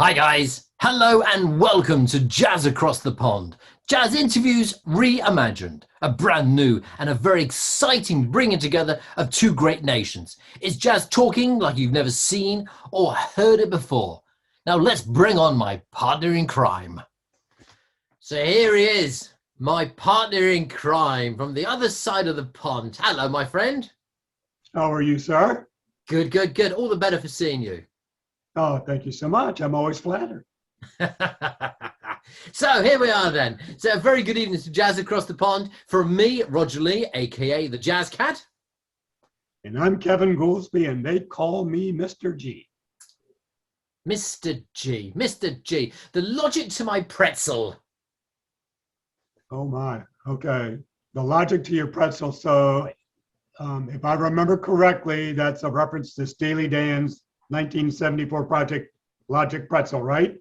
Hi guys, hello and welcome to Jazz Across the Pond. Jazz interviews reimagined, a brand new and a very exciting bringing together of two great nations. It's jazz talking like you've never seen or heard it before. Now let's bring on my partner in crime. So here he is, my partner in crime from the other side of the pond. Hello, my friend. How are you, sir? Good, good, good. All the better for seeing you. Oh, thank you so much. I'm always flattered. So here we are then. So a very good evening to Jazz Across the Pond from me, Roger Lee, aka the Jazz Cat. And I'm Kevin Goolsby, and they call me Mr. G. Mr. G, Mr. G, the logic to my pretzel. Oh my, okay. The logic to your pretzel. So if I remember correctly, that's a reference to Steely Dan's 1974 project, Logic Pretzel, right?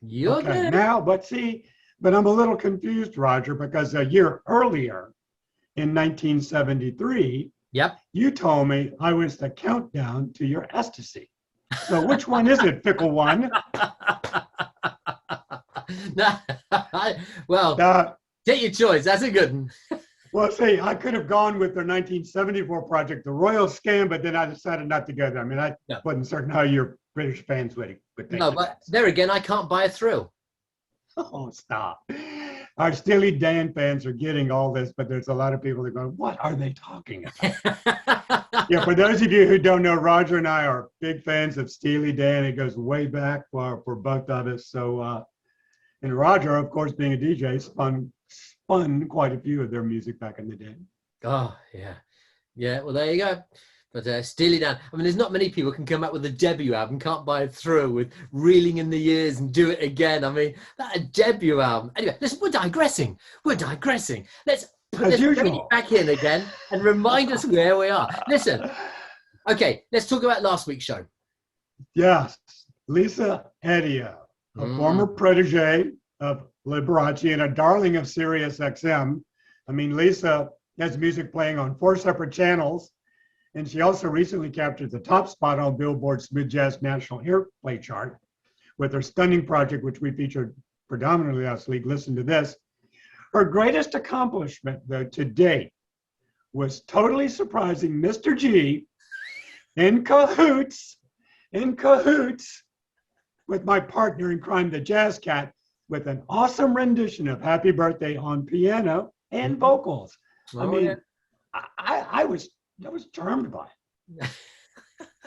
Okay. Now, but I'm a little confused, Roger, because a year earlier in 1973, Yep. you told me I was the countdown to your ecstasy. So which one is it, fickle one? Well, take your choice. That's a good one. Well, see, I could have gone with their 1974 project, The Royal Scam, but then I decided not to go there. I mean, I wasn't certain how your British fans would think. No, but there again, I can't buy a thrill. Oh, stop. Our Steely Dan fans are getting all this, but there's a lot of people that go, what are they talking about? Yeah, for those of you who don't know, Roger and I are big fans of Steely Dan. It goes way back for both of us. So, and Roger, of course, being a DJ, spun quite a few of their music back in the day. Oh, yeah. Yeah, well, there you go. But Steely Dan, I mean, there's not many people can come out with a debut album, can't buy it through with Reeling in the Years and Do It Again. I mean, that a debut album. Anyway, listen, we're digressing. Let's bring it back in again and remind us where we are. Listen, okay, let's talk about last week's show. Yes, Lisa Edia, a former protege of Liberace and a darling of Sirius XM. I mean, Lisa has music playing on 4 separate channels, and she also recently captured the top spot on Billboard's Smooth Jazz National Airplay chart with her stunning project, which we featured predominantly last week. Listen to this. Her greatest accomplishment, though, to date was totally surprising Mr. G in cahoots with my partner in crime, the Jazz Cat, with an awesome rendition of Happy Birthday on piano and vocals. I was charmed by it.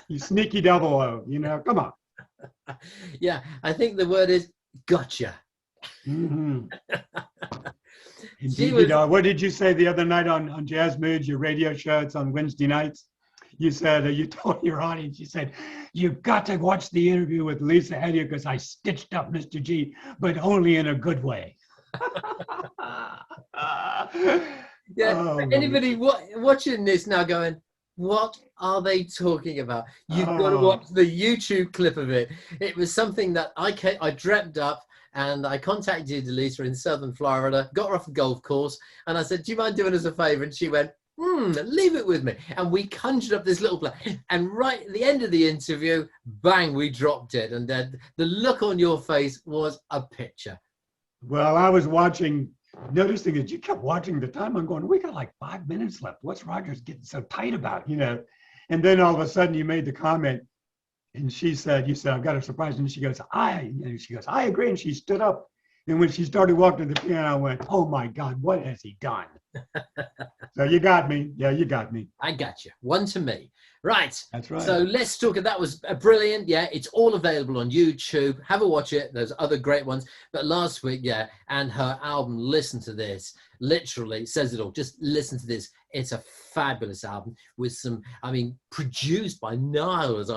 You sneaky double O, come on. Yeah, I think the word is gotcha. Mm-hmm. Indeed, what did you say the other night on Jazz Moods, your radio show? It's on Wednesday nights. You said, you told your audience, you said, you've got to watch the interview with Lisa Edia because I stitched up Mr. G, but only in a good way. Yeah, anybody watching this now going, what are they talking about? You've got to watch the YouTube clip of it. It was something that I dreamt up, and I contacted Lisa in Southern Florida, got her off the golf course, and I said, do you mind doing us a favor? And she went, leave it with me. And we conjured up this little play. And right at the end of the interview, bang, we dropped it. And the look on your face was a picture. Well, I was noticing that you kept watching the time. I'm going, we got like 5 minutes left. What's Rogers getting so tight about, And then all of a sudden you made the comment, and you said, I've got a surprise. And she goes, I agree. And she stood up. And when she started walking to the piano, I went, oh my God, what has he done? So you got me. Yeah, you got me. I got you. One to me. Right. That's right. So let's talk. That was brilliant. Yeah, it's all available on YouTube. Have a watch it. There's other great ones. But last week, yeah, and her album, listen to this. Literally says it all. Just listen to this. It's a fabulous album with some, produced by Niles.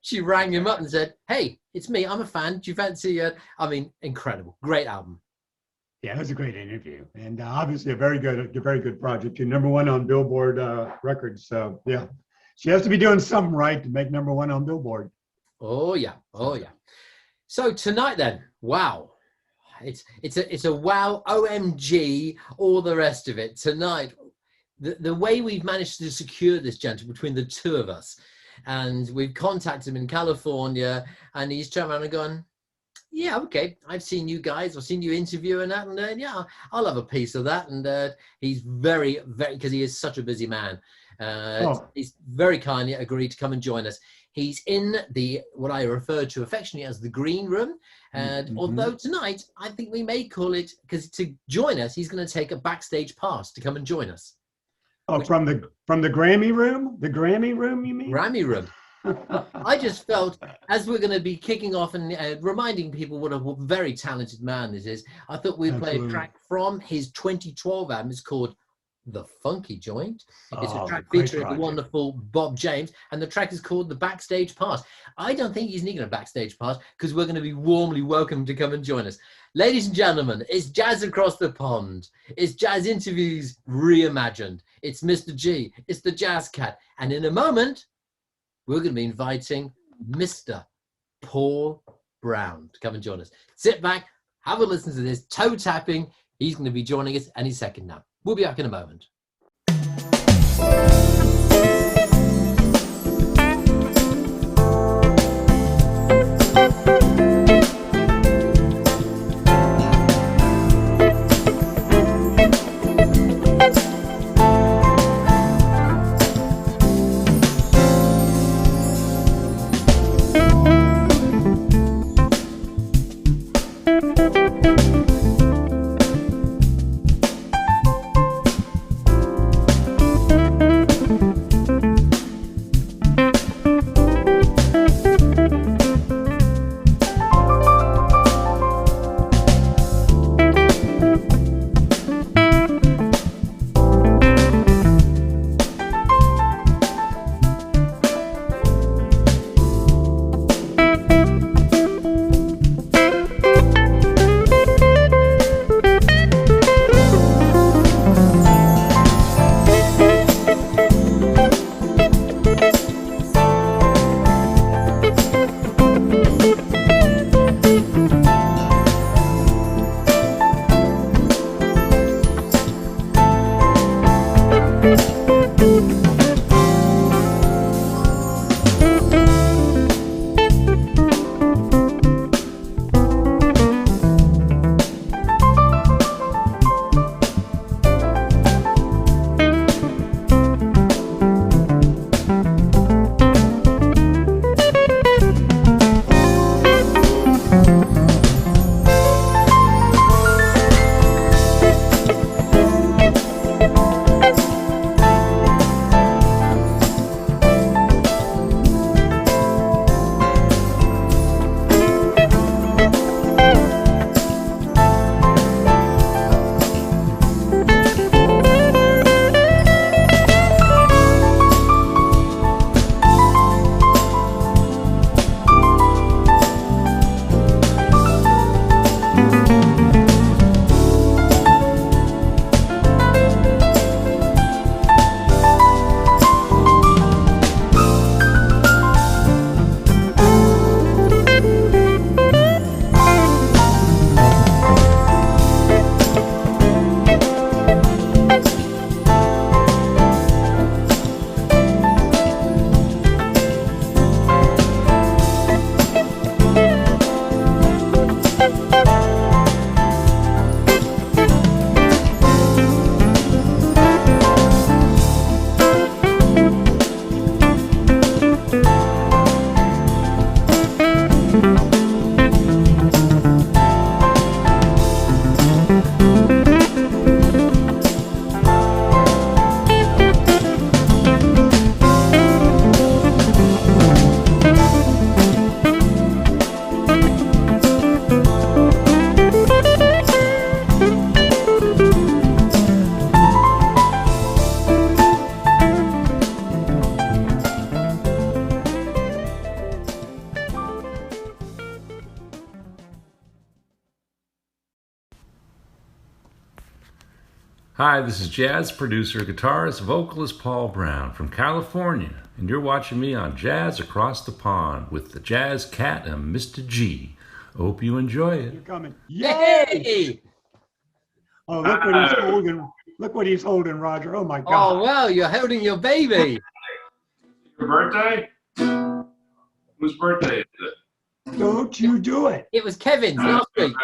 She rang him up and said, hey, it's me. I'm a fan. Do you fancy it? Incredible. Great album. Yeah, it was a great interview. And obviously a very good project. You're #1 on Billboard records. So, yeah, she has to be doing something right to make #1 on Billboard. Oh, yeah. Oh, yeah. So tonight then, wow. It's a wow, OMG, all the rest of it. Tonight, the way we've managed to secure this, gentlemen, between the two of us, and we've contacted him in California, and he's turned around and gone, yeah, okay, I've seen you guys, I've seen you interviewing that, and yeah, I'll have a piece of that. And he's very, because he is such a busy man, he's very kindly agreed to come and join us. He's in what I refer to affectionately as the green room. And although tonight, I think we may call it, because to join us, he's going to take a backstage pass to come and join us. Oh, from the Grammy room? The Grammy room, you mean? Grammy room. I just felt, as we're going to be kicking off and reminding people what a very talented man this is, I thought we'd play a track from his 2012 album. It's called The Funky Joint. It's a track featuring the wonderful Bob James, and the track is called The Backstage Pass. I don't think he's needing a backstage pass, because we're going to be warmly welcome to come and join us. Ladies and gentlemen, it's Jazz Across the Pond. It's Jazz Interviews Reimagined. It's Mr. G. It's the Jazz Cat. And in a moment, we're going to be inviting Mr. Paul Brown to come and join us. Sit back, have a listen to this toe tapping. He's going to be joining us any second now. We'll be back in a moment. Hi, this is jazz producer, guitarist, vocalist Paul Brown from California, and you're watching me on Jazz Across the Pond with the Jazz Cat and Mr. G. Hope you enjoy it. You're coming. Yay! Oh, look what he's holding. Look what he's holding, Roger. Oh my God. Oh, wow, you're holding your baby. Your birthday? Whose birthday is it? Don't you do it. It was Kevin's last week.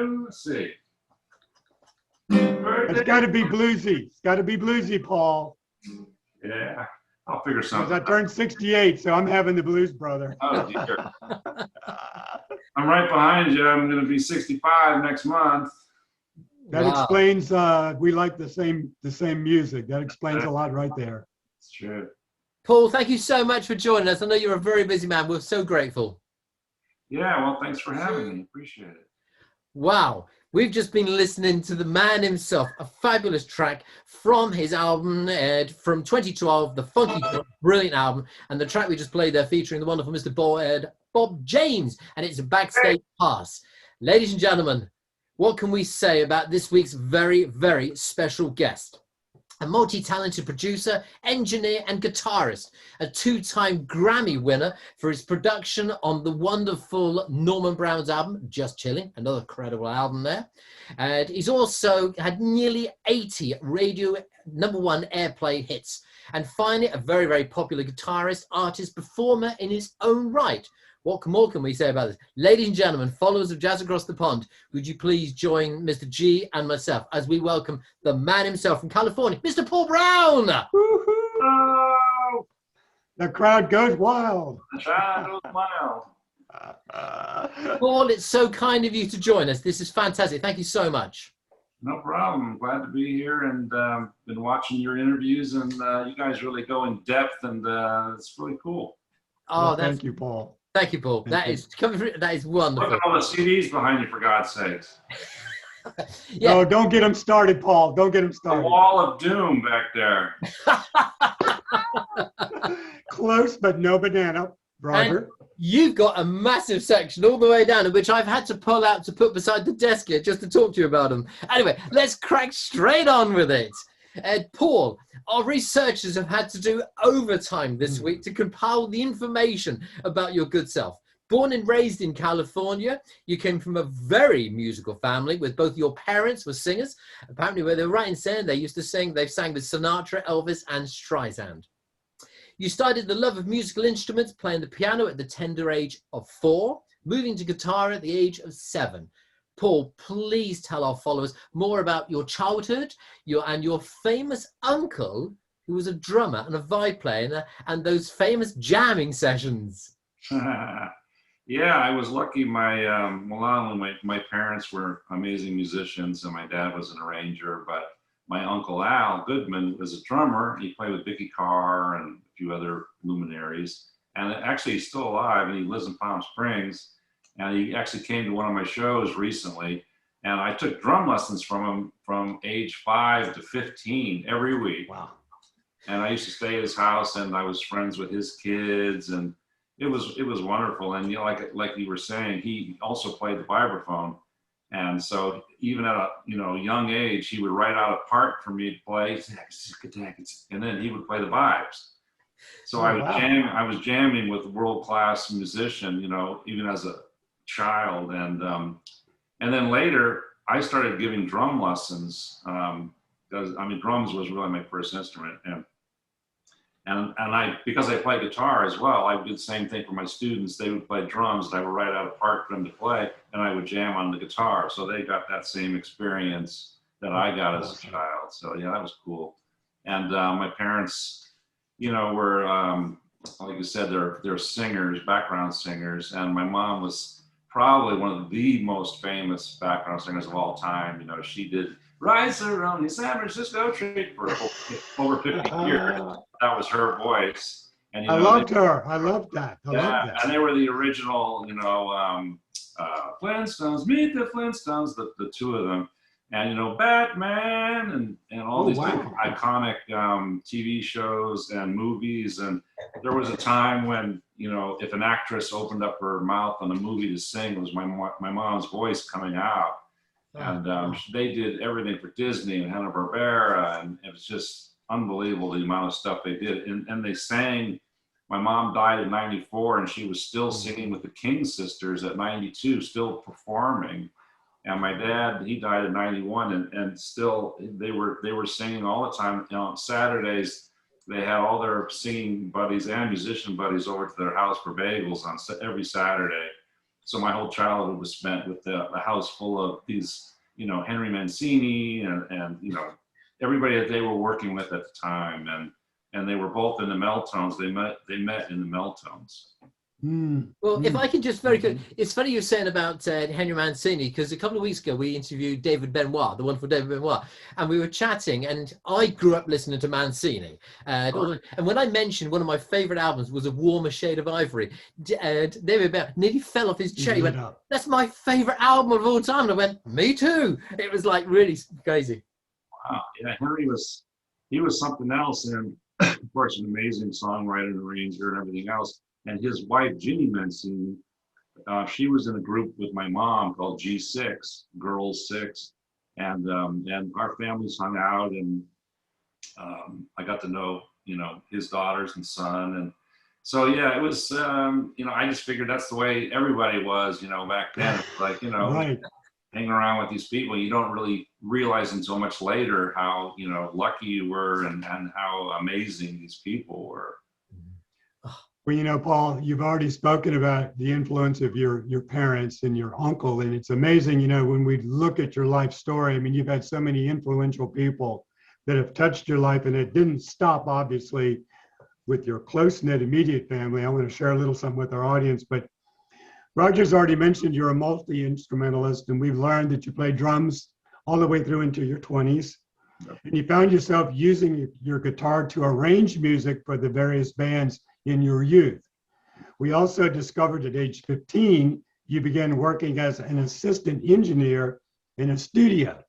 Let's see. It's got to be bluesy. It's got to be bluesy, Paul. Yeah, I'll figure Because something. I turned 68, so I'm having the blues, brother. Oh, dear. I'm right behind you. I'm going to be 65 next month. That Wow. explains we like the same music. That explains a lot right there. It's true. Paul, thank you so much for joining us. I know you're a very busy man. We're so grateful. Yeah, well, thanks for having me. Appreciate it. Wow. We've just been listening to the man himself, a fabulous track from his album from 2012, the Funky Truck, brilliant album. And the track we just played there featuring the wonderful Mr. Bob James, and it's a Backstage Pass. Ladies and gentlemen, what can we say about this week's very, very special guest? A multi-talented producer, engineer, and guitarist, a two-time Grammy winner for his production on the wonderful Norman Brown's album, Just Chilling, another credible album there. And he's also had nearly 80 radio #1 airplay hits. And finally, a very, very popular guitarist, artist, performer in his own right. What more can we say about this? Ladies and gentlemen, followers of Jazz Across the Pond, would you please join Mr. G and myself as we welcome the man himself from California, Mr. Paul Brown. Oh, The crowd goes wild. the child goes wild. Paul, it's so kind of you to join us. This is fantastic. Thank you so much. No problem. Glad to be here and been watching your interviews, and you guys really go in depth, and it's really cool. Oh, Well, thank you, Paul. Thank you, Paul. Thank you. That is Look wonderful. at all the CDs behind you, for God's sakes. Yeah. No, don't get him started, Paul. Don't get him The started. wall of doom back there. Close, but no banana, brother. You've got a massive section all the way down, which I've had to pull out to put beside the desk here just to talk to you about them. Anyway, let's crack straight on with it. Paul, our researchers have had to do overtime this week to compile the information about your good self. Born and raised in California, you came from a very musical family with both your parents were singers. Apparently, where they were right in saying they used to sing, they sang with Sinatra, Elvis, and Streisand. You started the love of musical instruments, playing the piano at the tender age of 4, moving to guitar at the age of 7. Paul, please tell our followers more about your childhood, your famous uncle, who was a drummer and a vibe player, and those famous jamming sessions. Yeah, I was lucky. My parents were amazing musicians, and my dad was an arranger. But my uncle Al Goodman was a drummer. He played with Vicky Carr and a few other luminaries. And actually, he's still alive, and he lives in Palm Springs. And he actually came to one of my shows recently, and I took drum lessons from him from age 5 to 15 every week. Wow. And I used to stay at his house, and I was friends with his kids, and it was wonderful. And like you were saying, he also played the vibraphone, and so even at a young age, he would write out a part for me to play, and then he would play the vibes. So I was jamming with a world-class musician, even as a child, and then later I started giving drum lessons because drums was really my first instrument, and I, because I play guitar as well, I did the same thing for my students. They would play drums, and I would write out a part for them to play, and I would jam on the guitar. So they got that same experience that I got as a child. So yeah, that was cool. And my parents, were like you said, they're singers, background singers, and my mom was probably one of the most famous background singers of all time. She did Rise Around the San Francisco Tree for over 50 years. That was her voice. And I loved her. I loved that. I loved that. And they were the original, Flintstones, Meet the Flintstones, the two of them. And, Batman and all these big iconic TV shows and movies. And there was a time when, if an actress opened up her mouth on a movie to sing, it was my mom's voice coming out. And they did everything for Disney and Hanna-Barbera, and it was just unbelievable the amount of stuff they did. And they sang. My mom died in '94, and she was still singing with the King Sisters at 92, still performing. And my dad, he died at 91, and still they were singing all the time. You know, on Saturdays, they had all their singing buddies and musician buddies over to their house for bagels on every Saturday. So my whole childhood was spent with the house full of these, you know, Henry Mancini and you know, everybody that they were working with at the time, and they were both in the Meltones. They met in the Meltones. Well, if I can just very quick, it's funny you're saying about Henry Mancini, because a couple of weeks ago we interviewed David Benoit, the wonderful David Benoit, and we were chatting, and I grew up listening to Mancini. And when I mentioned one of my favorite albums was A Warmer Shade of Ivory, and David Benoit nearly fell off his chair. He went, "That's my favorite album of all time." And I went, "Me too." It was like really crazy. Wow. Yeah, Henry was something else, and of course an amazing songwriter and arranger and everything else. And his wife, Ginny Mancini, she was in a group with my mom called G6, Girls 6. And our families hung out, and I got to know, you know, his daughters and son. And so, yeah, it was, you know, I just figured that's the way everybody was, you know, back then. Like, you know, Right. hanging around with these people, you don't really realize until much later how, you know, lucky you were and how amazing these people were. Well, you know, Paul, you've already spoken about the influence of your parents and your uncle, and it's amazing, you know, when we look at your life story. I mean, you've had so many influential people that have touched your life, and it didn't stop, obviously, with your close-knit immediate family. I want to share a little something with our audience, but Roger's already mentioned you're a multi-instrumentalist, and we've learned that you play drums all the way through into your 20s. And you found yourself using your guitar to arrange music for the various bands in your youth. We also discovered at age 15, you began working as an assistant engineer in a studio.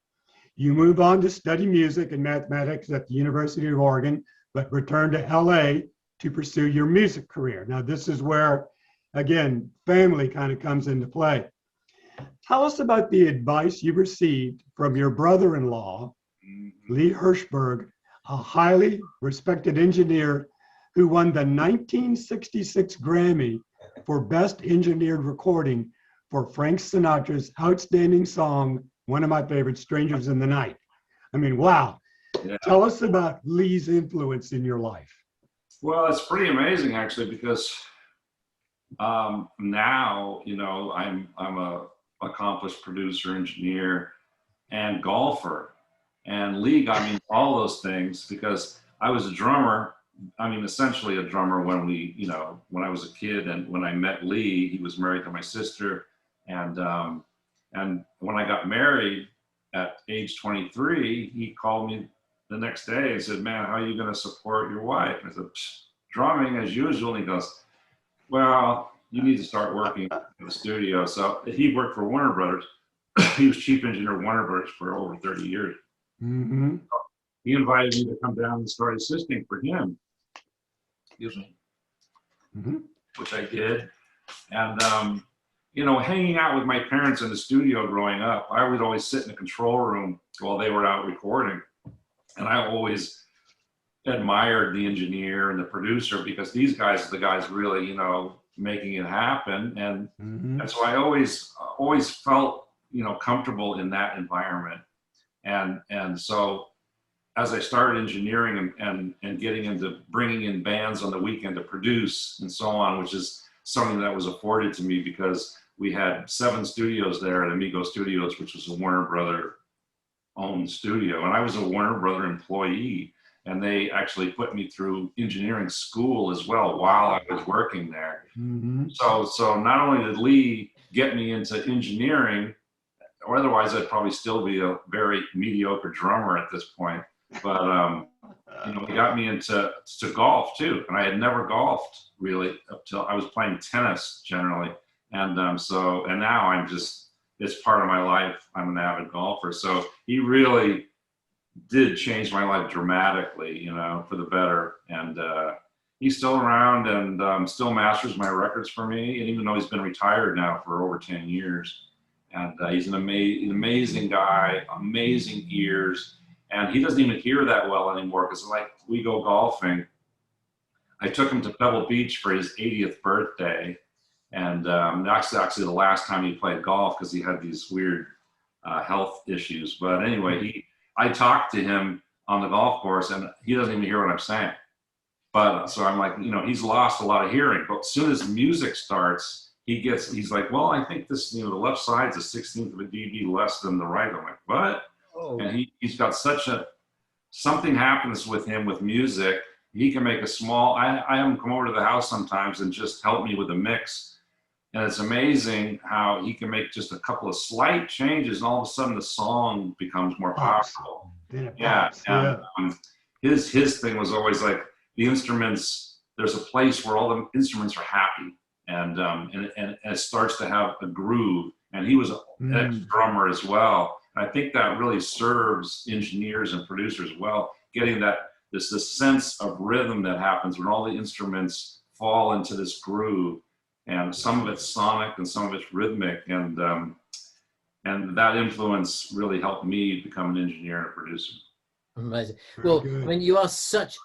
You moved on to study music and mathematics at the University of Oregon, but returned to LA to pursue your music career. Now, this is where, again, family kind of comes into play. Tell us about the advice you received from your brother-in-law, Lee Hirschberg, a highly respected engineer who won the 1966 Grammy for Best Engineered Recording for Frank Sinatra's outstanding song, one of my favorites, Strangers in the Night. I mean, wow. Yeah. Tell us about Lee's influence in your life. Well, it's pretty amazing, actually, because now, you know, I'm a accomplished producer, engineer, and golfer. And Lee got me into all those things because I was a drummer. I mean, essentially a drummer when when I was a kid, and when I met Lee, he was married to my sister. And when I got married at age 23, he called me the next day and said, "Man, how are you going to support your wife?" And I said, "Drumming as usual." And he goes, "Well, you need to start working in the studio." So he worked for Warner Brothers. He was chief engineer at Warner Brothers for over 30 years. Mm-hmm. He invited me to come down and start assisting for him. Excuse me. Mm-hmm. Which I did. And, hanging out with my parents in the studio growing up, I would always sit in the control room while they were out recording. And I always admired the engineer and the producer because these guys are the guys really, making it happen. And so I always felt, comfortable in that environment. And so as I started engineering and getting into bringing in bands on the weekend to produce and so on, which is something that was afforded to me because we had 7 studios there at Amigo Studios, which was a Warner Brother owned studio. And I was a Warner Brother employee, and they actually put me through engineering school as well while I was working there. Mm-hmm. So not only did Lee get me into engineering, or otherwise I'd probably still be a very mediocre drummer at this point. But he got me into golf too, and I had never golfed really up till I was playing tennis generally, and now it's part of my life. I'm an avid golfer, so he really did change my life dramatically, for the better. And he's still around and still masters my records for me, and even though he's been retired now for over 10 years, and he's an amazing guy, amazing ears. And he doesn't even hear that well anymore because, like, we go golfing. I took him to Pebble Beach for his 80th birthday. And that's actually the last time he played golf because he had these weird health issues. But anyway, I talked to him on the golf course, and he doesn't even hear what I'm saying. But so I'm like, he's lost a lot of hearing. But as soon as music starts, he's like, well, I think this, the left side's a 16th of a dB less than the right. I'm like, what? Oh. And he's got something happens with him with music. He can make I have him come over to the house sometimes and just help me with the mix. And it's amazing how he can make just a couple of slight changes, and all of a sudden the song becomes more powerful. Yeah. His thing was always like, the instruments, there's a place where all the instruments are happy, and it starts to have a groove. And he was an ex-drummer as well. And I think that really serves engineers and producers well, getting this sense of rhythm that happens when all the instruments fall into this groove. And some of it's sonic and some of it's rhythmic. And that influence really helped me become an engineer and a producer. Amazing. Well, I mean, you are such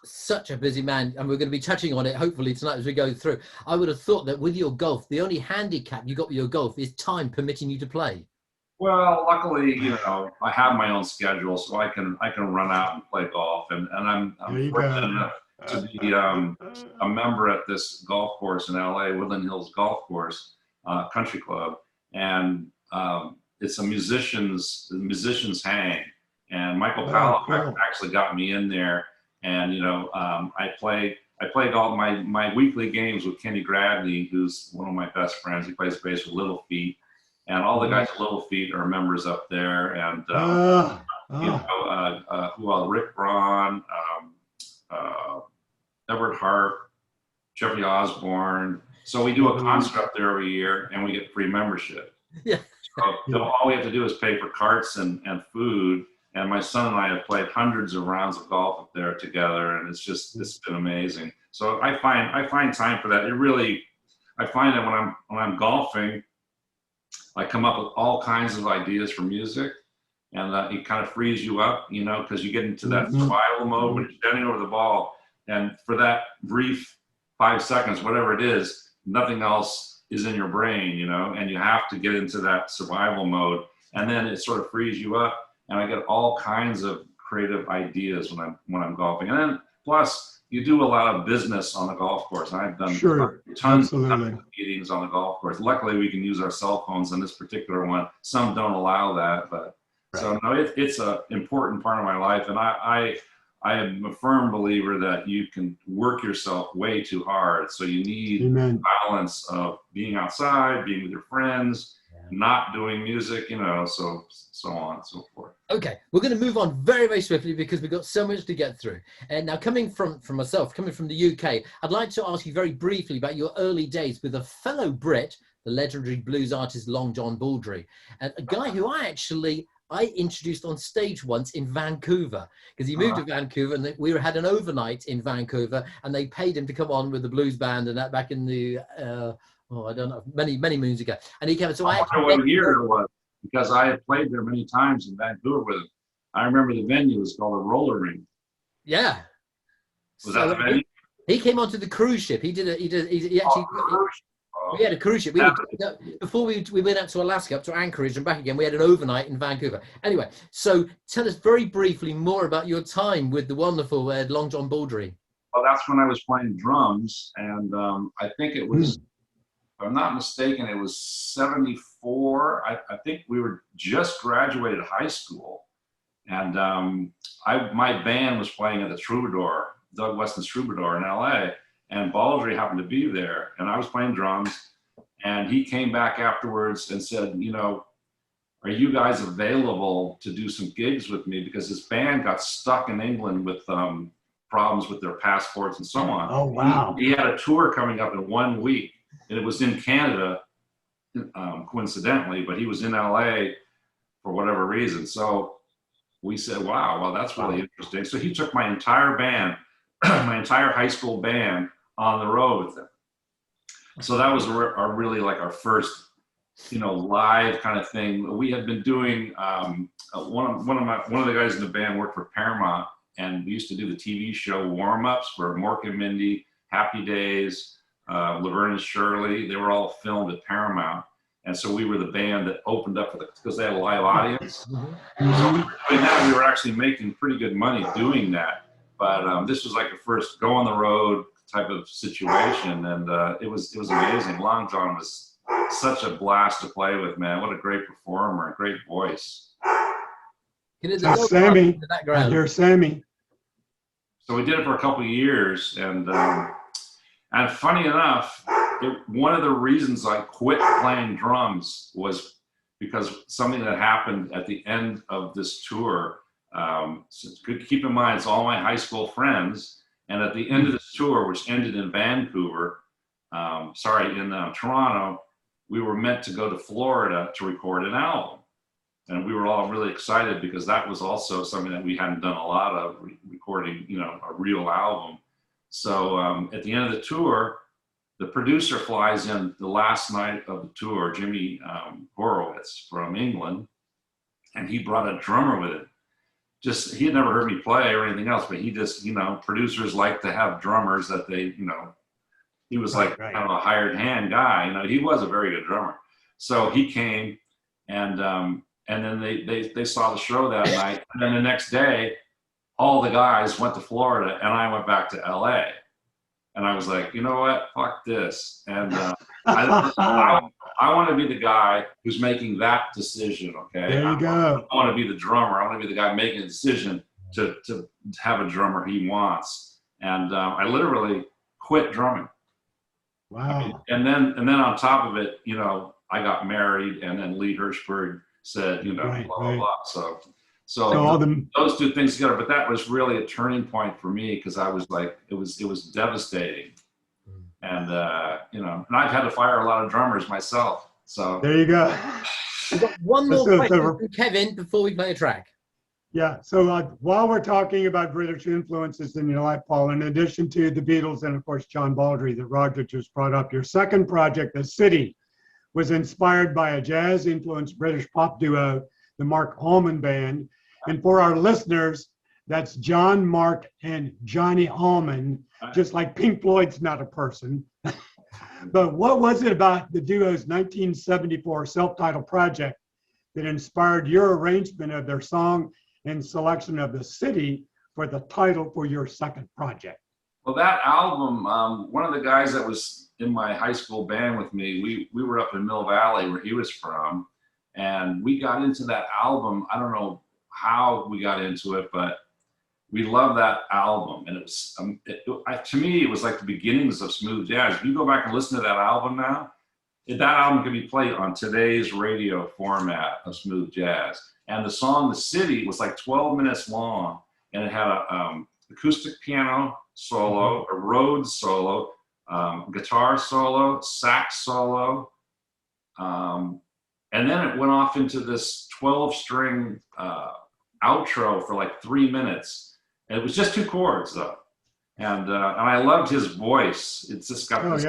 a busy man, and we're going to be touching on it hopefully tonight as we go through. I would have thought that with your golf, the only handicap you got with your golf is time permitting you to play. Well, luckily, I have my own schedule, so I can run out and play golf, and I'm fortunate enough to be a member at this golf course in LA, Woodland Hills Golf Course, Country Club, and it's a musicians hang. And Michael Powell actually got me in there, and I play golf my weekly games with Kenny Gradney, who's one of my best friends. He plays bass with Little Feat, and all the guys at Little Feat are members up there. And who else? Rick Braun, Everett Harp, Jeffrey Osborne. So we do a concert up there every year, and we get free membership. Yeah. So all we have to do is pay for carts and food. And my son and I have played hundreds of rounds of golf up there together, and it's been amazing. So I find time for that. I find that when I'm golfing, I come up with all kinds of ideas for music, and it kind of frees you up, because you get into that survival mode when you're standing over the ball, and for that brief 5 seconds, whatever it is, nothing else is in your brain, and you have to get into that survival mode, and then it sort of frees you up. And I get all kinds of creative ideas when I'm golfing. And then plus you do a lot of business on the golf course. I've done tons of meetings on the golf course. Luckily we can use our cell phones on this particular one. Some don't allow that, but so no, it's an important part of my life. And I am a firm believer that you can work yourself way too hard. So you need balance of being outside, being with your friends, not doing music, so on and so forth. Okay, we're going to move on very, very swiftly because we've got so much to get through. And now coming from myself, coming from the UK, I'd like to ask you very briefly about your early days with a fellow Brit, the legendary blues artist Long John Baldry, and a guy who I introduced on stage once in Vancouver, because he moved to Vancouver, and we had an overnight in Vancouver, and they paid him to come on with the blues band and that back in the I don't know, many moons ago. And he came. So I don't know what year it was, because I had played there many times in Vancouver with him. I remember the venue was called the Roller Rink. Yeah. Was that the venue? He came onto the cruise ship. He actually. We had a cruise ship. Before we went up to Alaska, up to Anchorage and back again, we had an overnight in Vancouver. Anyway, so tell us very briefly more about your time with the wonderful Long John Baldry. Well, that's when I was playing drums, and I think it was. If I'm not mistaken, it was 74. I think we were just graduated high school, and my band was playing at the Troubadour, Doug Weston's Troubadour in LA, and Baldry happened to be there, and I was playing drums, and he came back afterwards and said, are you guys available to do some gigs with me? Because his band got stuck in England with problems with their passports and so on. Oh, wow. He had a tour coming up in 1 week. And it was in Canada, coincidentally, but he was in LA for whatever reason. So we said, wow, well, that's really interesting. So he took my entire band, my entire high school band on the road with him. So that was really like our first, live kind of thing. We had been doing, one of the guys in the band worked for Paramount, and we used to do the TV show warm-ups for Mork and Mindy, Happy Days, Laverne and Shirley. They were all filmed at Paramount. And so we were the band that opened up because they had a live audience. Mm-hmm. So we were doing that. We were actually making pretty good money doing that. But this was like the first go on the road type of situation, and it was amazing. Long John was such a blast to play with, man. What a great performer, great voice. That's Sammy. I hear Sammy. So we did it for a couple of years, and funny enough, one of the reasons I quit playing drums was because something that happened at the end of this tour. So keep in mind, it's all my high school friends, and at the end of this tour, which ended in Vancouver, in Toronto, we were meant to go to Florida to record an album. And we were all really excited because that was also something that we hadn't done a lot of, recording, a real album. So at the end of the tour, the producer flies in the last night of the tour, Jimmy Horowitz from England, and he brought a drummer with him. He had never heard me play or anything else, but he just, producers like to have drummers that they, he was like kind of a hired hand guy. He was a very good drummer. So he came, and then they saw the show that night. And then the next day, all the guys went to Florida, and I went back to LA. And I was like, you know what? Fuck this. And I want to be the guy who's making that decision, okay? There you go. I want to be the drummer. I want to be the guy making a decision to have a drummer he wants. And I literally quit drumming. Wow. And then on top of it, I got married, and then Lee Hirschberg said, blah, blah, blah. So those two things together, but that was really a turning point for me, because I was like, it was devastating. And, and I've had to fire a lot of drummers myself. So there you go. We've got one more question from Kevin before we play a track. Yeah. So while we're talking about British influences in your life, Paul, in addition to the Beatles and of course, John Baldry that Roger just brought up, your second project, The City, was inspired by a jazz-influenced British pop duo, the Mark Allman Band. And for our listeners, that's John, Mark, and Johnny Allman, just like Pink Floyd's not a person. But what was it about the duo's 1974 self-titled project that inspired your arrangement of their song and selection of The City for the title for your second project? Well, that album, one of the guys that was in my high school band with me, we were up in Mill Valley where he was from, and we got into that album. I don't know how we got into it, but we loved that album. And it was, to me, it was like the beginnings of smooth jazz. If you go back and listen to that album now, that album can be played on today's radio format of smooth jazz. And the song The City was like 12 minutes long, and it had a acoustic piano solo, a Rhodes solo, guitar solo, sax solo, and then it went off into this 12-string outro for like 3 minutes. And it was just 2 chords though, and I loved his voice. It's just got this,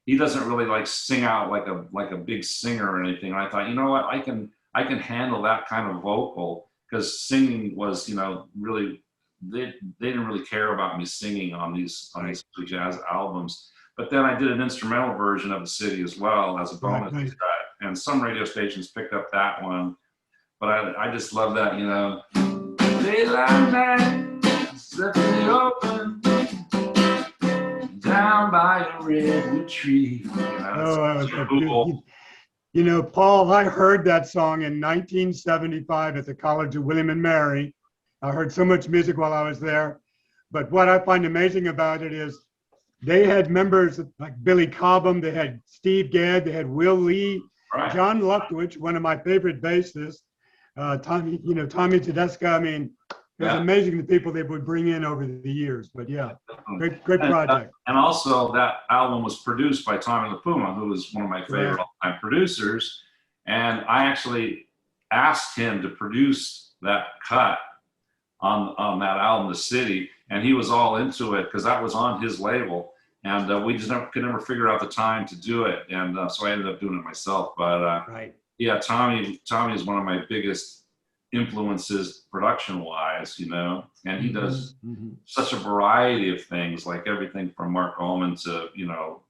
he doesn't really like sing out like a big singer or anything. And I thought, you know what, I can handle that kind of vocal, because singing was, really, they didn't really care about me singing on these jazz albums. But then I did an instrumental version of The City as well as a bonus track, and some radio stations picked up that one. But I just love that, daylight night, set in the open, down by a redwood tree. Cool. Paul, I heard that song in 1975 at the College of William and Mary. I heard so much music while I was there. But what I find amazing about it is they had members like Billy Cobham, they had Steve Gadd, they had Will Lee, John Luftwich, one of my favorite bassists, Tommy Tedesca. I mean, it was amazing the people they would bring in over the years. But yeah, great project. And also that album was produced by Tommy LaPuma, who was one of my favorite all-time producers. And I actually asked him to produce that cut on that album, The City, and he was all into it because that was on his label. And we just could never figure out the time to do it. And so I ended up doing it myself. But yeah, Tommy is one of my biggest influences production-wise, and he does such a variety of things, like everything from Mark Allman to,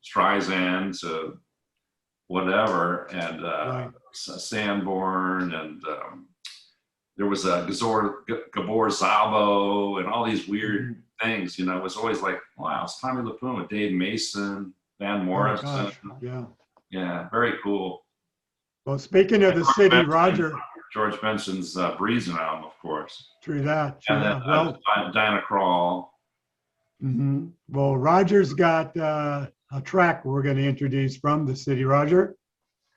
Streisand to whatever, and Right. Sanborn, and there was a Gabor Szabo, and all these weird things. You know, it was always like, wow, it's Tommy LaPoon with Dave Mason, Van Oh my Morrison. gosh. Yeah. Yeah, very cool. Well, speaking of the city, Benson, Roger, George Benson's Breezing album, of course. true that. And then Well, Diana Krall. well, Roger's got a track we're going to introduce from the city. Roger.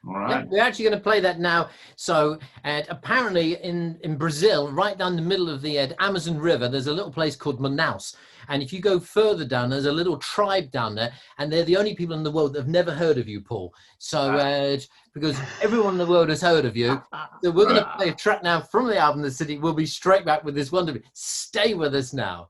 All Yeah, right. we're actually going to play that now. So, and apparently in Brazil, right down the middle of the Amazon River, there's a little place called Manaus. And if you go further down, there's a little tribe down there, and they're the only people in the world that have never heard of you, Paul. So, because everyone in the world has heard of you, so we're going to play a track now from the album The City. We'll be straight back with this wonderful. Stay with us now.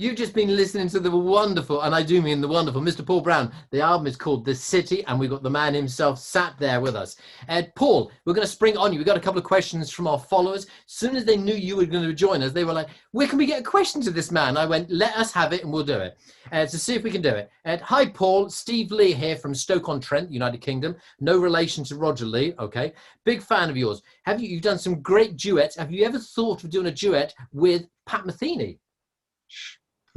You've just been listening to the wonderful, and I do mean the wonderful, Mr. Paul Brown. The album is called The City, and we've got the man himself sat there with us. Paul, we're going to spring on you. We've got a couple of questions from our followers. As soon as they knew you were going to join us, they were like, where can we get a question to this man? I went, let us have it and we'll do it. To see if we can do it. Hi, Paul. Steve Lee here from Stoke-on-Trent, United Kingdom. No relation to Roger Lee. Okay. Big fan of yours. You've done some great duets. Have you ever thought of doing a duet with Pat Metheny?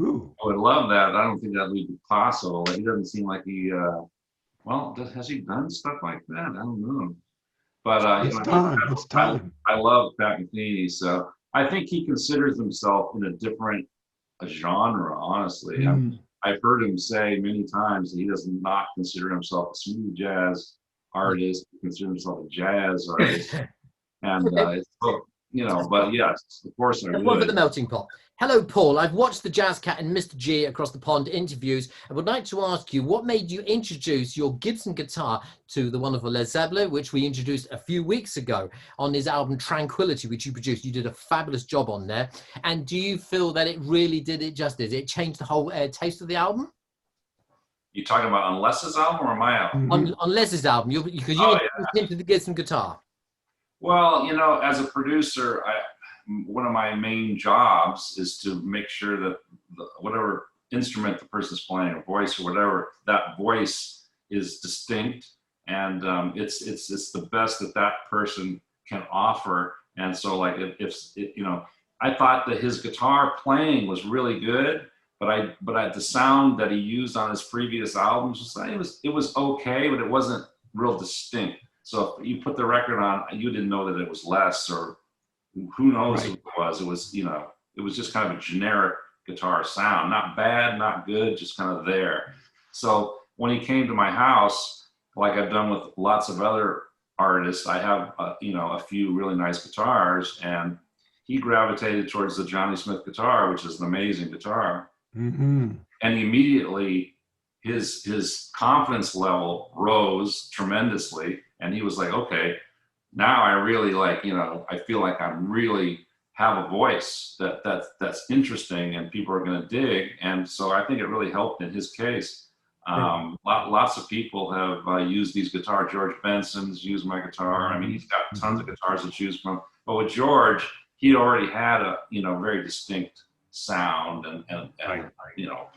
Ooh. I would love that. I don't think that would be possible. He doesn't seem like he, has he done stuff like that? I don't know. But It's time. I love Pat Metheny, so I think he considers himself in a different genre, honestly. I've heard him say many times that he does not consider himself a smooth jazz artist. He considers himself a jazz artist. And it's, but yes, of course I would. One for the melting pot. Hello, Paul. I've watched the Jazz Cat and Mr. G Across the Pond interviews and would like to ask you, what made you introduce your Gibson guitar to the wonderful Led Zeppelin, which we introduced a few weeks ago on his album Tranquility, which you produced? You did a fabulous job on there. And do you feel that it really did it justice? It changed the whole taste of the album? You talking about on Les's album or my album? On Les's album, because you introduced him to the Gibson guitar. Well, as a producer, one of my main jobs is to make sure that whatever instrument the person's playing, a voice or whatever, that voice is distinct, and it's the best that person can offer. And so, like, I thought that his guitar playing was really good, but the sound that he used on his previous albums it was okay, but it wasn't real distinct. So if you put the record on, you didn't know that it was Les, or who knows who it was. It was, it was just kind of a generic guitar sound. Not bad, not good, just kind of there. So when he came to my house, like I've done with lots of other artists, I have, a few really nice guitars, and he gravitated towards the Johnny Smith guitar, which is an amazing guitar. And immediately his confidence level rose tremendously. And he was like, okay, now I really I feel like I really have a voice that's interesting and people are going to dig. And so I think it really helped in his case. Lots of people have used these guitars. George Benson's used my guitar. I mean, he's got tons of guitars to choose from. But with George, he already had a very distinct sound and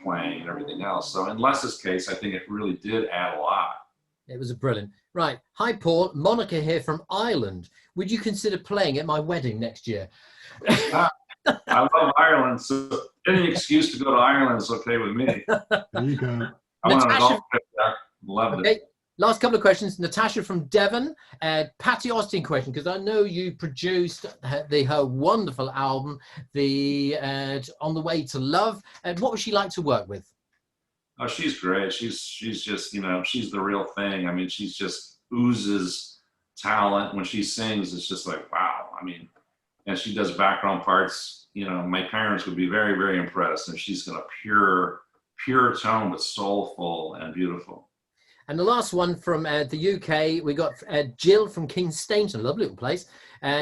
playing and everything else. So in Les's case, I think it really did add a lot. It was a brilliant. Right. Hi, Paul. Monica here from Ireland. Would you consider playing at my wedding next year? I love Ireland, so any excuse to go to Ireland is okay with me. There you go. I went on a golf trip there. Loved it. Last couple of questions. Natasha from Devon. Patty Austin question, because I know you produced her wonderful album, On the Way to Love. What would she like to work with? Oh, she's great. She's just, she's the real thing. I mean, she's just oozes talent. When she sings, it's just like, wow. I mean, and she does background parts. My parents would be very, very impressed. And she's got a pure tone, but soulful and beautiful. And the last one from the UK, we got Jill from King's Stainton, a lovely little place.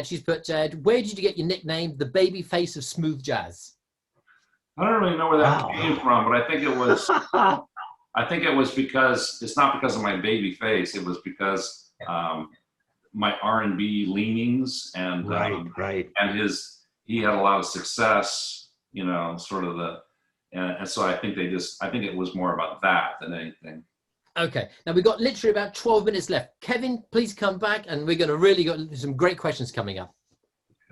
She's put, where did you get your nickname, the baby face of smooth jazz? I don't really know where that came from, but I think it was because it's not because of my baby face. It was because my R&B leanings and and he had a lot of success, and so I think it was more about that than anything. Okay, now we've got literally about 12 minutes left. Kevin, please come back, and we're going to really got some great questions coming up.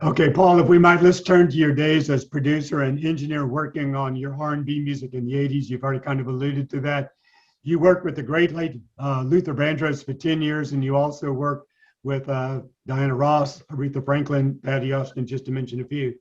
Okay, Paul, if we might, let's turn to your days as producer and engineer working on your R&B music in the 80s. You've already kind of alluded to that. You worked with the great late Luther Vandross for 10 years, and you also worked with Diana Ross, Aretha Franklin, Patty Austin, just to mention a few.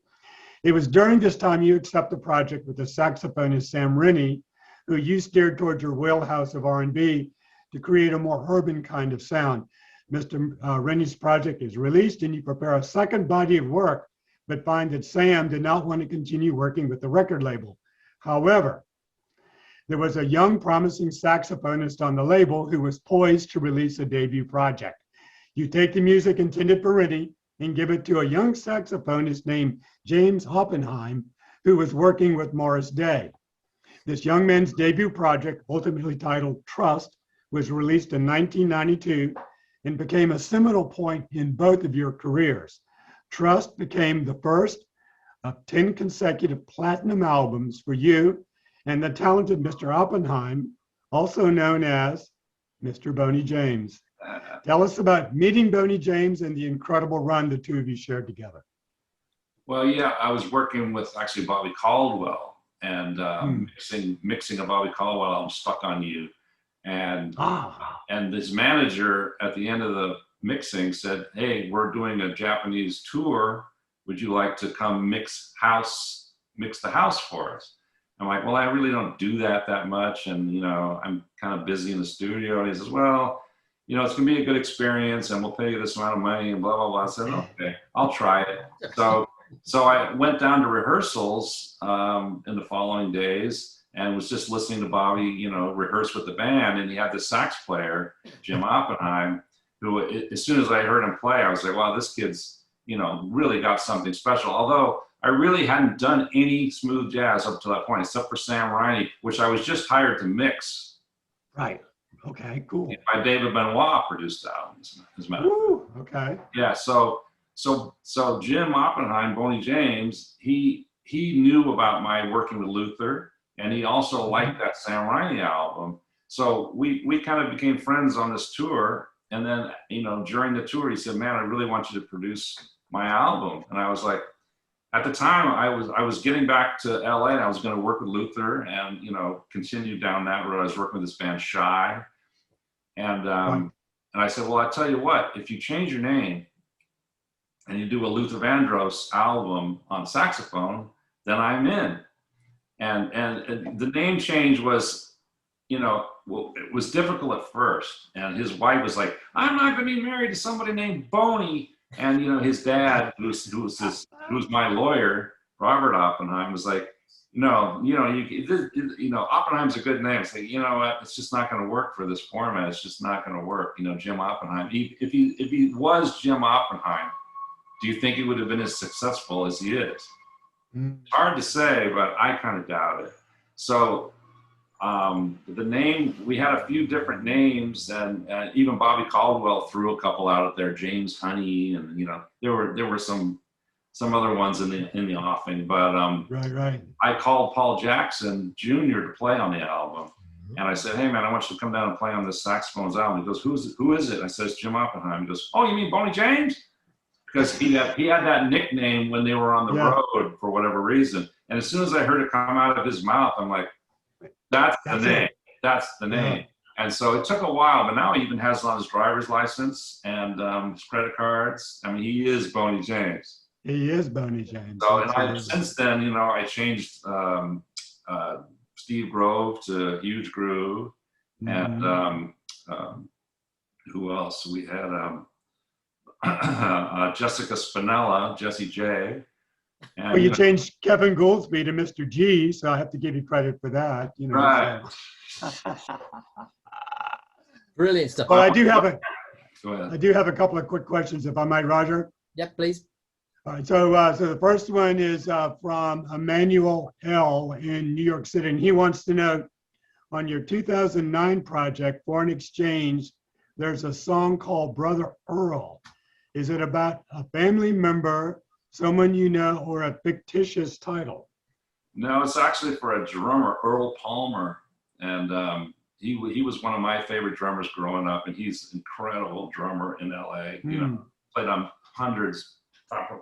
It was during this time you accepted the project with the saxophonist Sam Rennie, who you steered towards your wheelhouse of R&B to create a more urban kind of sound. Mr. Rennie's project is released and you prepare a second body of work, but find that Sam did not want to continue working with the record label. However, there was a young promising saxophonist on the label who was poised to release a debut project. You take the music intended for Rennie and give it to a young saxophonist named James Oppenheim, who was working with Morris Day. This young man's debut project, ultimately titled Trust, was released in 1992 and became a seminal point in both of your careers. Trust became the first of 10 consecutive platinum albums for you and the talented Mr. Oppenheim, also known as Mr. Boney James. Tell us about meeting Boney James and the incredible run the two of you shared together. Well, yeah, I was working with actually Bobby Caldwell and mixing a Bobby Caldwell album, Stuck on You. And this manager at the end of the mixing said, "Hey, we're doing a Japanese tour. Would you like to come mix the house for us?" I'm like, "Well, I really don't do that much. And, you know, I'm kind of busy in the studio." And he says, "Well, you know, it's gonna be a good experience and we'll pay you this amount of money," and blah, blah, blah. I said, "Okay, I'll try it." So I went down to rehearsals in the following days and was just listening to Bobby, you know, rehearse with the band. And he had the sax player, Jim Oppenheim, who, as soon as I heard him play, I was like, wow, this kid's, you know, really got something special. Although I really hadn't done any smooth jazz up to that point, except for Sam Riney, which I was just hired to mix. Right. Okay, cool. By David Benoit produced the album, as a matter of fact. Ooh, okay. Yeah, so Jim Oppenheim, Boney James, he knew about my working with Luther, and he also liked that Sam Riney album. So we kind of became friends on this tour. And then, you know, during the tour, he said, "Man, I really want you to produce my album." And I was like, at the time, I was getting back to LA and I was going to work with Luther and, you know, continue down that road. I was working with this band Shy. And I said, "Well, I tell you what, if you change your name and you do a Luther Vandross album on saxophone, then I'm in." And the name change was, you know, well, it was difficult at first. And his wife was like, "I'm not going to be married to somebody named Boney." And, you know, his dad, who was my lawyer, Robert Oppenheim, was like, "No, you know, Oppenheim's a good name." It's like, you know what, it's just not going to work for this format. It's just not going to work. You know, Jim Oppenheim. If he was Jim Oppenheim, do you think he would have been as successful as he is? It's hard to say, but I kind of doubt it. So the name, we had a few different names, and even Bobby Caldwell threw a couple out there, James Honey, and, you know, there were some other ones in the offing, but right. I called Paul Jackson Jr. to play on the album, and I said, "Hey man, I want you to come down and play on this saxophones album." He goes, "Who is it?" I said, "It's Jim Oppenheim." He goes, "Oh, you mean Boney James?" Because he had that nickname when they were on the road for whatever reason. And as soon as I heard it come out of his mouth, I'm like, that's the name. That's the name. Yeah. And so it took a while, but now he even has it on his driver's license and his credit cards. I mean, he is Boney James. He is Boney James. So since then, you know, I changed Steve Grove to Huge Groove. And who else? We had Jessica Spinella, Jessie J. And, well, you changed Kevin Goolsby to Mr. G, so I have to give you credit for that. You know, right. So. Brilliant stuff. But I do have a couple of quick questions, if I might, Roger. Yep, please. All right. So the first one is from Emmanuel L. in New York City, and he wants to know, on your 2009 project, Foreign Exchange, there's a song called Brother Earl. Is it about a family member, someone you know, or a fictitious title? No, it's actually for a drummer, Earl Palmer. And he was one of my favorite drummers growing up, and he's an incredible drummer in LA. You know, played on hundreds,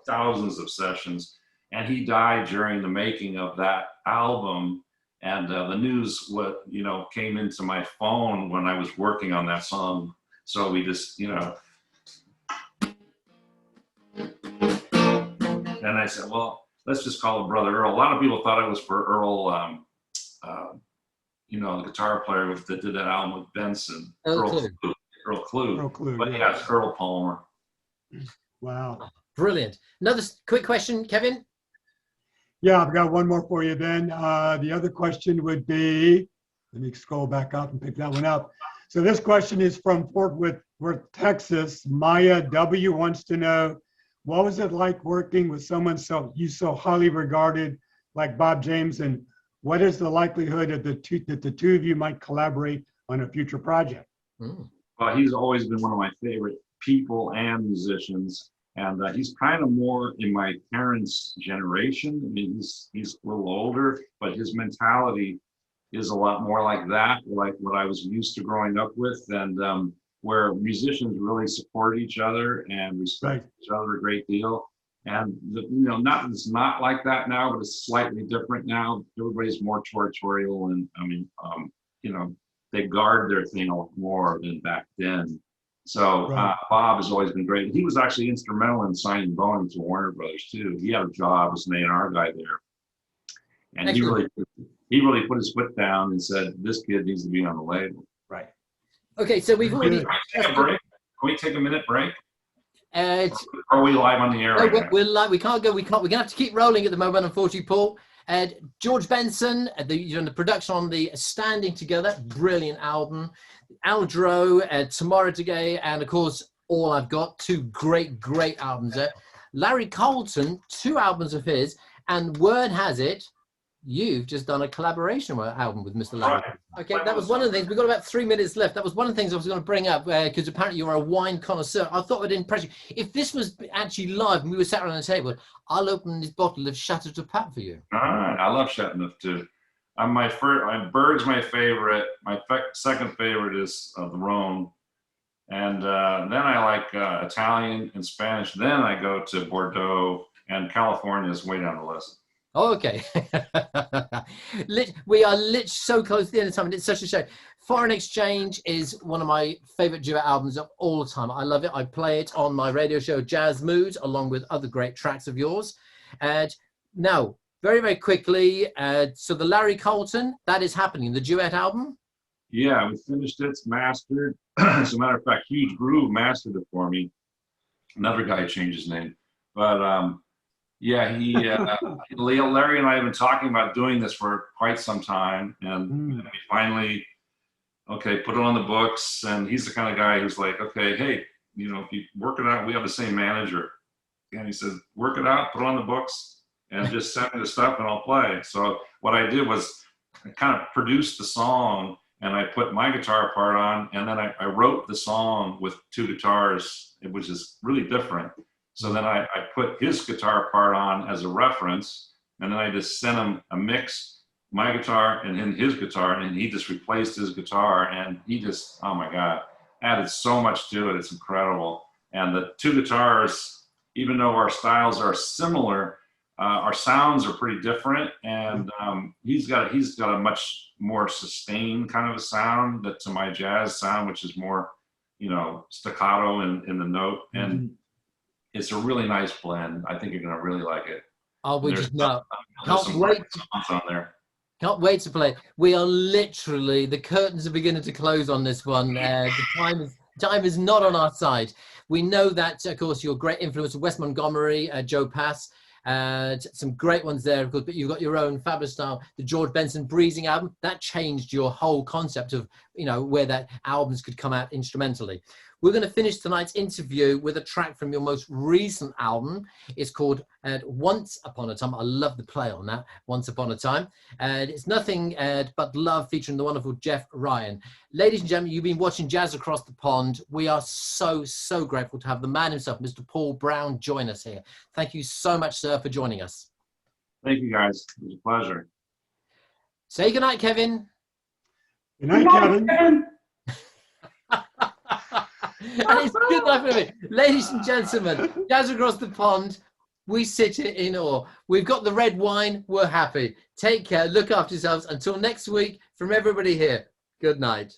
thousands of sessions. And he died during the making of that album. And the news, came into my phone when I was working on that song. So we just, you know, and I said, well, let's just call it Brother Earl. A lot of people thought it was for Earl, the guitar player that did that album with Benson. Earl Klugh. But yeah, it's Earl Palmer. Wow. Brilliant. Another quick question, Kevin? Yeah, I've got one more for you then. The other question would be, let me scroll back up and pick that one up. So this question is from Fort Worth, Texas. Maya W. wants to know, what was it like working with someone you so highly regarded, like Bob James, and what is the likelihood of that the two of you might collaborate on a future project? Well, he's always been one of my favorite people and musicians, and he's kind of more in my parents' generation. I mean, he's a little older, but his mentality is a lot more like that, like what I was used to growing up with, and where musicians really support each other and respect each other a great deal. And it's not like that now, but it's slightly different now. Everybody's more territorial, and I mean, they guard their thing a lot more than back then. So Bob has always been great. He was actually instrumental in signing Bowen to Warner Brothers too. He had a job as an A&R guy there, and Excellent. he really put his foot down and said, "This kid needs to be on the label." Right. Okay, so we've already. Can we take a break? Can we take a minute break? Are we live on the air? Right now? We're live. We can't go. We're gonna have to keep rolling at the moment, unfortunately, Paul. George Benson, the production on the Standing Together, brilliant album. Aldro, Tomorrow Today, and of course, All I've Got, two great albums there. Larry Colton, 2 albums of his, and word has it, you've just done a collaboration album with Mr. Larry. Right. Okay, that was one of the things. We've got about 3 minutes left. That was one of the things I was going to bring up because apparently you're a wine connoisseur. I thought I'd impress you. If this was actually live and we were sat around the table, I'll open this bottle of Chateau de Pape for you. All right, I love Chateauneuf too. Berg's my favorite. My second favorite is the Rhone, and then I like Italian and Spanish. Then I go to Bordeaux, and California is way down the list. Oh, okay. We are literally so close to the end of time, and it's such a shame. Foreign Exchange is one of my favorite duet albums of all time. I love it. I play it on my radio show Jazz Mood, along with other great tracks of yours. And now, very, very quickly, so the Larry Colton, that is happening, the duet album? Yeah, we finished it. It's mastered. As a matter of fact, Huge Groove mastered it for me. Another guy changed his name. But yeah, Larry and I have been talking about doing this for quite some time. And we finally, put it on the books. And he's the kind of guy who's like, okay, hey, if you work it out, we have the same manager. And he says, work it out, put it on the books, and just send me the stuff and I'll play. So what I did was I kind of produced the song and I put my guitar part on, and then I wrote the song with 2 guitars, which is really different. So then I put his guitar part on as a reference, and then I just sent him a mix, my guitar and then his guitar, and he just replaced his guitar, and he just, oh my God, added so much to it. It's incredible. And the 2 guitars, even though our styles are similar, our sounds are pretty different, and he's got a much more sustained kind of a sound to my jazz sound, which is more, staccato in the note, and it's a really nice blend. I think you're gonna really like it. Oh, we just know. Can't wait. On there. Can't wait to play. We are literally, the curtains are beginning to close on this one. The time is not on our side. We know that, of course, your great influence of Wes Montgomery, Joe Pass. Some great ones there, of course, but you've got your own fabulous style. The George Benson Breezing album, that changed your whole concept of, where that albums could come out instrumentally. We're going to finish tonight's interview with a track from your most recent album. It's called Once Upon a Time. I love the play on that, Once Upon a Time. And it's nothing but love, featuring the wonderful Jeff Ryan. Ladies and gentlemen, you've been watching Jazz Across the Pond. We are so, so grateful to have the man himself, Mr. Paul Brown, join us here. Thank you so much, sir, for joining us. Thank you, guys. It was a pleasure. Say goodnight, Kevin. Good night, Kevin. And it's good night for me. Ladies and gentlemen, Jazz Across the Pond, we sit in awe. We've got the red wine. We're happy. Take care. Look after yourselves. Until next week, from everybody here, good night.